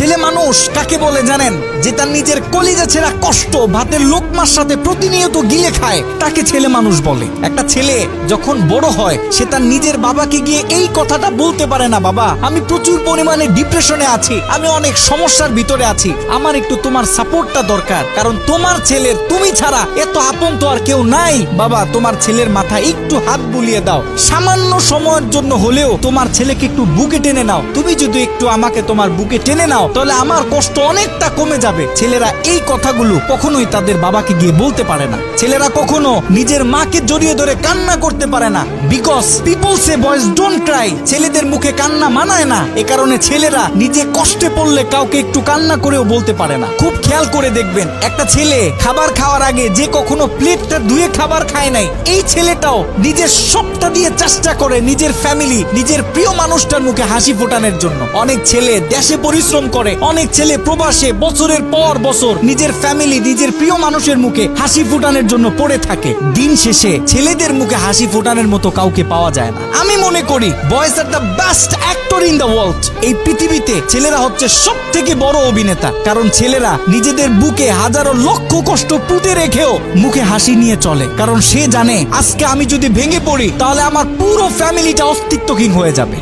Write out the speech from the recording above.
ছেলে মানুষ কাকে বলে জানেন? যে তার নিজের কলিজা ছেঁড়া কষ্ট ভাতের লোকমার সাথে প্রতিনিয়ত গিলে খায়, তাকে ছেলে মানুষ বলে। একটা ছেলে যখন বড় হয় সে তার নিজের বাবাকে গিয়ে এই কথাটা বলতে পারে না, বাবা আমি প্রচুর পরিমাণে ডিপ্রেশনে আছি, আমি অনেক সমস্যার ভিতরে আছি, আমার একটু তোমার সাপোর্টটা দরকার, কারণ তোমার ছেলের তুমি ছাড়া এত আপন তো আর কেউ নাই। বাবা তোমার ছেলের মাথায় একটু হাত বুলিয়ে দাও, সামান্য সময়ের জন্য হলেও তোমার ছেলেকে একটু বুকে টেনে নাও, তুমি যদি একটু আমাকে তোমার বুকে টেনে নাও তাহলে আমার কষ্ট অনেকটা কমে যাবে। ছেলেরা এই কথাগুলো কখনোই তাদের বাবাকে গিয়ে বলতে পারে না। ছেলেরা কখনো নিজের মাকে জড়িয়ে ধরে কান্না করতে পারে না, because people say boys don't Cry. ছেলেদের মুখে কান্না মানায় না, এ কারণে ছেলেরা নিজে কষ্টে পড়লে কাউকে একটু কান্না করেও বলতে পারে না। খুব খেয়াল করে দেখবেন, একটা ছেলে খাবার খাওয়ার আগে যে কখনো প্লেটটা ধুয়ে খাবার খায় নাই, এই ছেলেটাও নিজের সবটা দিয়ে চেষ্টা করে নিজের ফ্যামিলি, নিজের প্রিয় মানুষটার মুখে হাসি ফোটানোর জন্য। অনেক ছেলে দেশে পরিশ্রম করে, অনেক ছেলে প্রবাসে বছরের পর বছর নিজের ফ্যামিলি, নিজের প্রিয় মানুষের মুখে হাসি ফোটানোর জন্য পড়ে থাকে। দিন শেষে ছেলেদের মুখে হাসি ফোটানোর মতো কাউকে পাওয়া যায় না। আমি মনে করি boys are the best actor in the world. এই পৃথিবীতে ছেলেরা হচ্ছে সব থেকে বড় অভিনেতা, কারণ ছেলেরা নিজেদের বুকে হাজারো লক্ষ কষ্ট পুঁতে রেখেও মুখে হাসি নিয়ে চলে, কারণ সে জানে আজকে আমি যদি ভেঙে পড়ি তাহলে আমার পুরো ফ্যামিলিটা অস্তিত্বহীন হয়ে যাবে।